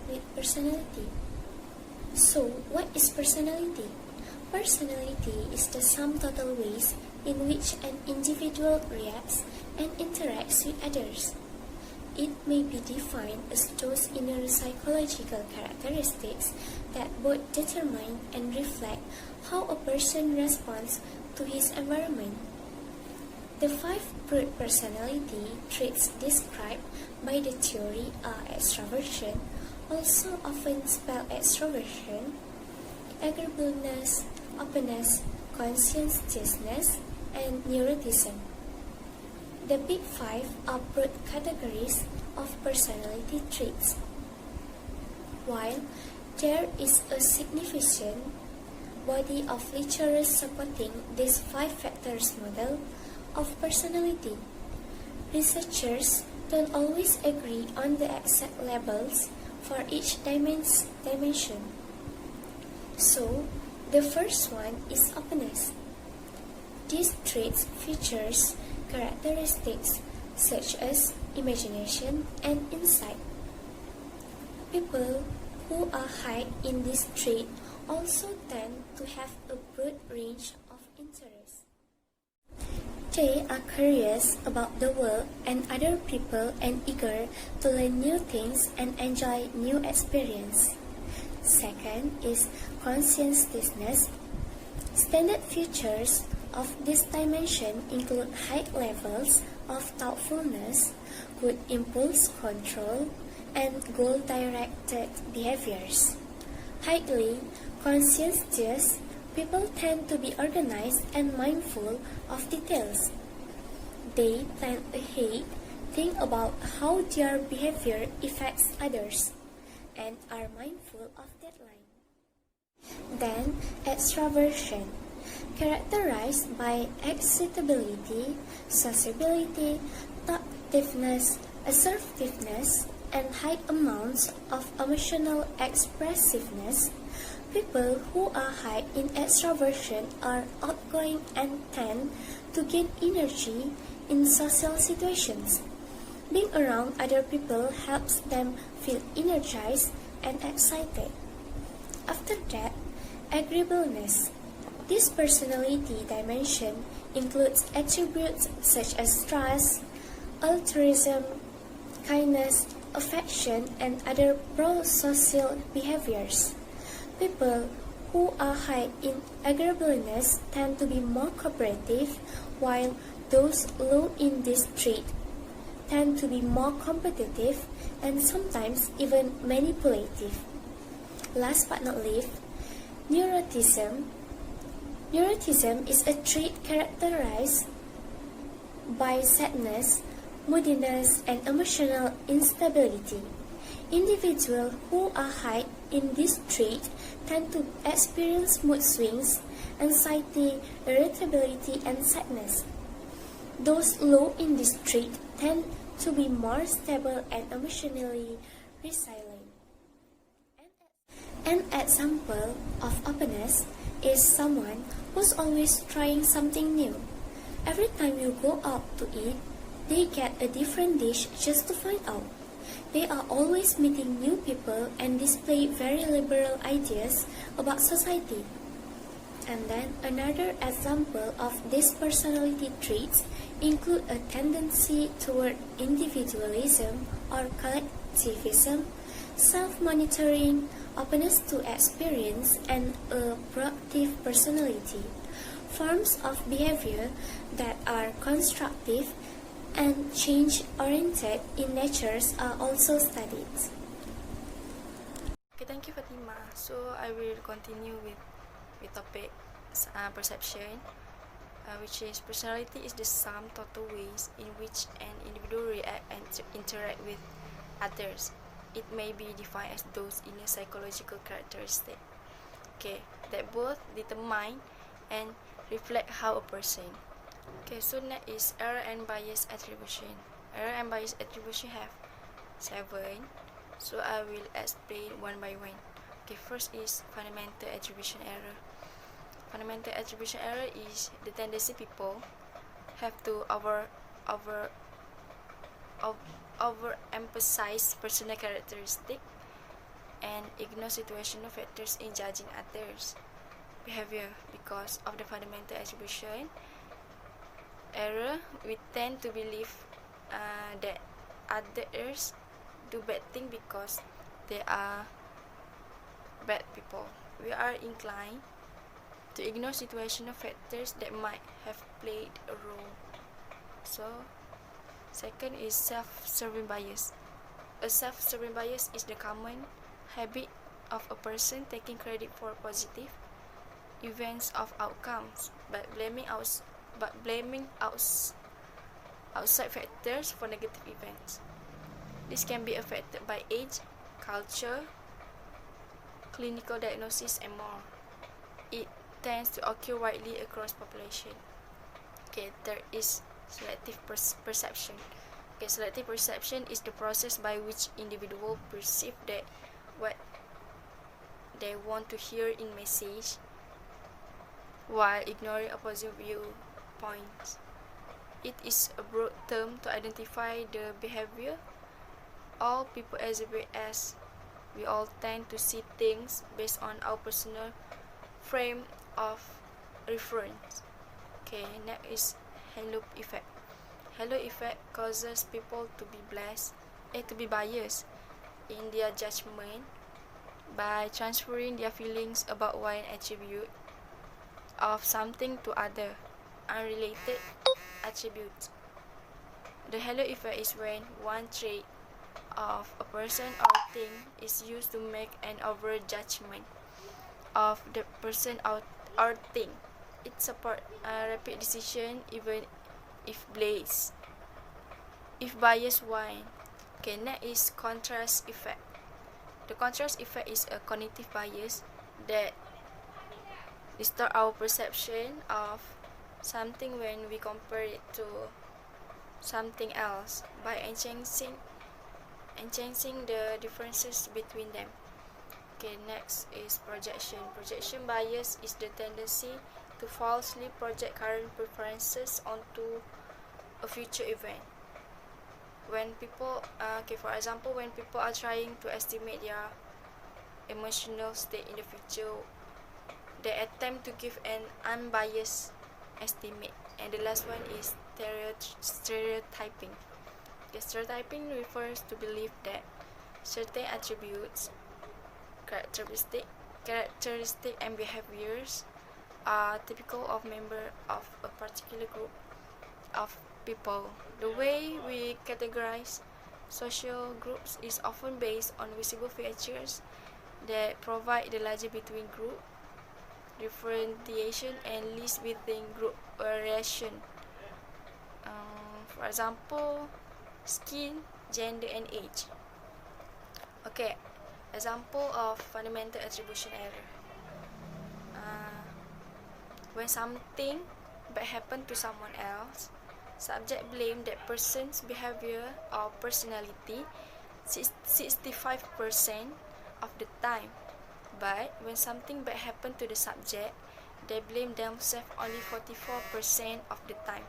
interact with personality. So, what is personality? Personality is the sum total ways in which an individual reacts and interacts with others. It may be defined as those inner psychological characteristics that both determine and reflect how a person responds to his environment. The 5 brute personality traits described by the theory are extraversion, also often spelled extroversion, agreeableness, openness, conscientiousness, and neuroticism. The big 5 are broad categories of personality traits. While there is a significant body of literature supporting this 5 factors model of personality, researchers don't always agree on the exact labels for each dimension. So, the first one is openness. This trait features characteristics such as imagination and insight. People who are high in this trait also tend to have a broad range of interests. They are curious about the world and other people and eager to learn new things and enjoy new experiences. Second is conscientiousness. Standard features of this dimension include high levels of thoughtfulness, good impulse control, and goal-directed behaviors. Highly conscientious people tend to be organized and mindful of details. They plan ahead, think about how their behavior affects others, and are mindful of deadlines. Then, extraversion, characterized by excitability, sociability, talkativeness, assertiveness, and high amounts of emotional expressiveness. People who are high in extraversion are outgoing and tend to gain energy in social situations. Being around other people helps them feel energized and excited. After that, agreeableness. This personality dimension includes attributes such as trust, altruism, kindness, affection, and other pro-social behaviors. People who are high in agreeableness tend to be more cooperative, while those low in this trait tend to be more competitive and sometimes even manipulative. Last but not least, neuroticism. Neuroticism is a trait characterized by sadness, moodiness, and emotional instability. Individuals who are high in this trait tend to experience mood swings, anxiety, irritability, and sadness. Those low in this trait tend to be more stable and emotionally resilient. An example of openness is someone who's always trying something new. Every time you go out to eat, they get a different dish just to find out. They are always meeting new people and display very liberal ideas about society. And then another example of these personality traits include a tendency toward individualism or collectivism, self-monitoring, openness to experience, and a proactive personality. Forms of behavior that are constructive and change-oriented in nature are also studied. Okay, thank you, Fatima. So I will continue with topic perception, which is personality is the sum total ways in which an individual react and interact with others. It may be defined as those inner psychological characteristics, that both determine and reflect how a person. So next is error and bias attribution. Error and bias attribution have 7. So I will explain one by one. First is fundamental attribution error. Fundamental attribution error is the tendency people have to overemphasize personal characteristic and ignore situational factors in judging others' behavior. Because of the fundamental attribution error, we tend to believe that others do bad things because they are bad people. We are inclined to ignore situational factors that might have played a role. So, second is self-serving bias. A self-serving bias is the common habit of a person taking credit for positive events of outcomes, but blaming outside factors for negative events. This can be affected by age, culture, clinical diagnosis, and more. It tends to occur widely across population. There is selective perception. Selective perception is the process by which individuals perceive that what they want to hear in message while ignoring opposing viewpoints. It is a broad term to identify the behavior all people exhibit, as we all tend to see things based on our personal frame of reference. Next is halo effect. Halo effect causes people to be biased in their judgment by transferring their feelings about one attribute of something to other unrelated attributes. The halo effect is when one trait of a person or thing is used to make an overall judgment of the person or thing. It supports a rapid decision even if bias wine. Next is contrast effect. The contrast effect is a cognitive bias that distorts our perception of something when we compare it to something else by enhancing the differences between them. Next is projection. Projection bias is the tendency to falsely project current preferences onto a future event. When people, for example, when people are trying to estimate their emotional state in the future, they attempt to give an unbiased estimate. And the last one is stereotyping. Stereotyping refers to belief that certain attributes, characteristic and behaviors are typical of members of a particular group of people. The way we categorize social groups is often based on visible features that provide the line between group differentiation and least within group variation. For example, skin, gender, and age. Example of fundamental attribution error. When something bad happens to someone else, subject blame that person's behavior or personality 65% of the time. But when something bad happens to the subject, they blame themselves only 44% of the time,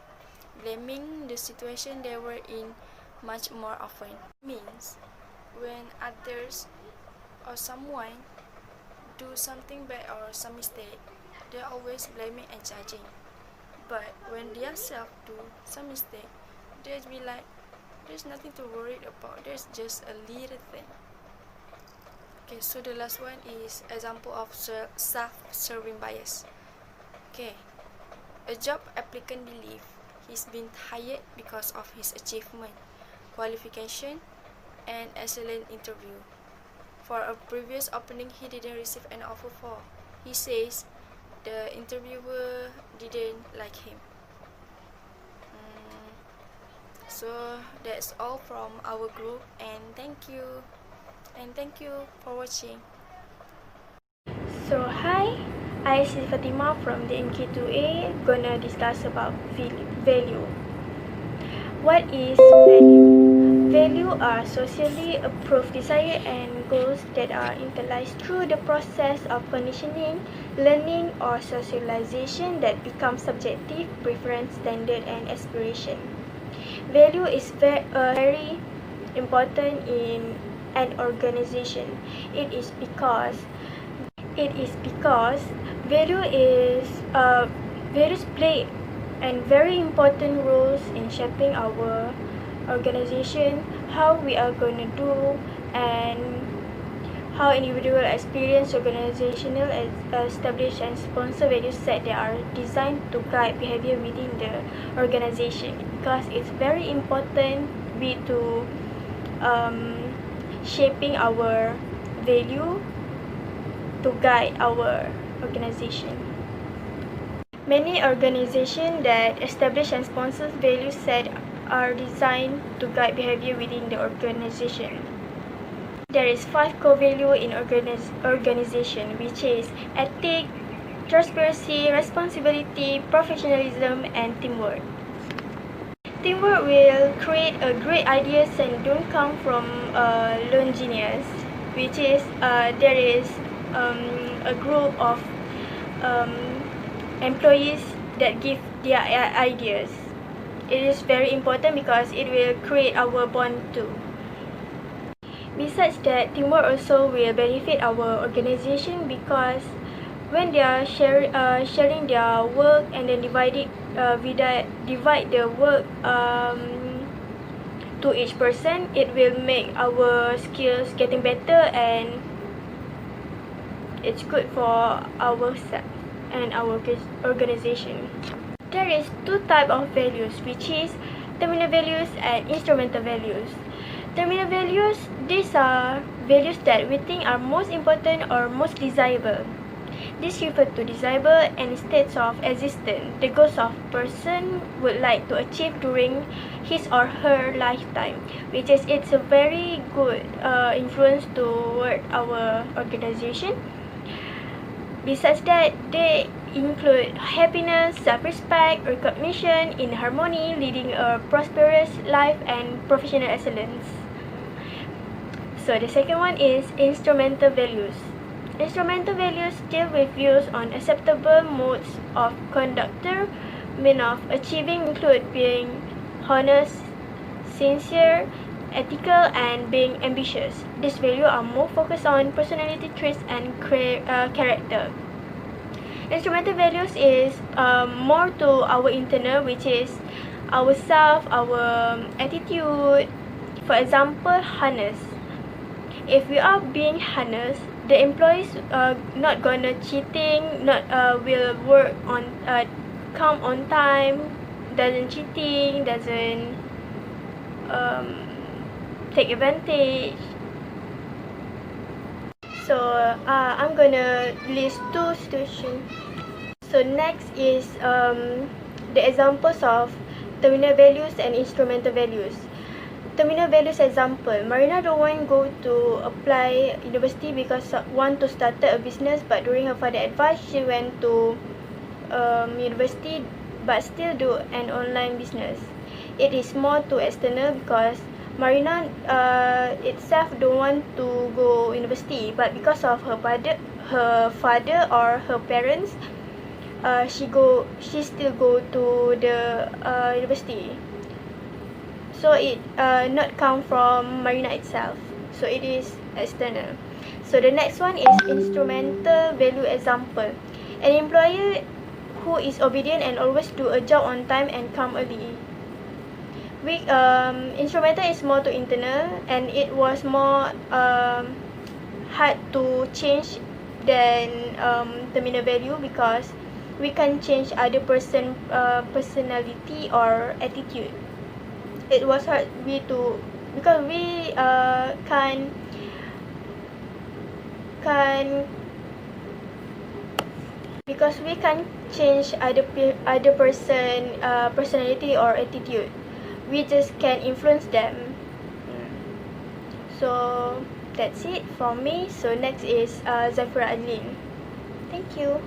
blaming the situation they were in much more often. Means when others or someone do something bad or some mistake, they're always blaming and judging. But when they self do some mistake, they be like, there's nothing to worry about, there's just a little thing. So the last one is example of self-serving bias. A job applicant believes he's been hired because of his achievement, qualification, and excellent interview. For a previous opening he didn't receive an offer for. He says the interviewer didn't like him. So that's all from our group, and thank you for watching. So hi, I is Fatima from the MK2A, gonna discuss about value. What is value? Value are socially approved desires and goals that are internalized through the process of conditioning, learning, or socialization that become subjective, preference, standard, and aspiration. Value is very important in an organization. It is because values play a very important roles in shaping our organization, how we are going to do, and how individual experience organizational establish and sponsor value set that are designed to guide behavior within the organization, because it's very important to shaping our value to guide our organization. Many organizations that establish and sponsor value set are designed to guide behavior within the organization. There is 5 core values in organization, which is ethic, transparency, responsibility, professionalism, and teamwork. Teamwork will create a great ideas and don't come from lone genius, which is there is a group of employees that give their ideas. It is very important because it will create our bond too. Besides that, teamwork also will benefit our organization, because when they are sharing their work and then divide the work to each person, it will make our skills getting better, and it's good for ourselves and our organization. There is 2 types of values, which is terminal values and instrumental values. Terminal values, these are values that we think are most important or most desirable. This refers to desirable and states of existence, the goals of person would like to achieve during his or her lifetime, which is it's a very good influence toward our organization. Besides that, they include happiness, self-respect, recognition, in harmony, leading a prosperous life, and professional excellence. So the second one is instrumental values. Instrumental values deal with views on acceptable modes of conduct. Means of achieving include being honest, sincere, ethical, and being ambitious. These values are more focused on personality traits and character. Instrumental values is more to our internal, which is our self, our attitude. For example, honest. If we are being honest, the employees not gonna cheating, not will work on come on time, doesn't cheating, doesn't take advantage. So I'm gonna list 2 situations. So next is the examples of terminal values and instrumental values. Terminal values example, Marina don't want go to apply university because want to start a business, but during her father advice, she went to university but still do an online business. It is more to external because Marina itself don't want to go university, but because of her father or her parents, she still go to the university. So it not come from Marina itself. So it is external. So the next one is instrumental value example. An employer who is obedient and always do a job on time and come early. Instrumental is more to internal, and it was more hard to change than terminal value, because we can change other person personality or attitude. It was hard because we can't change other person personality or attitude. We just can influence them. So that's it from me. So next is Zafira Adlin. Thank you.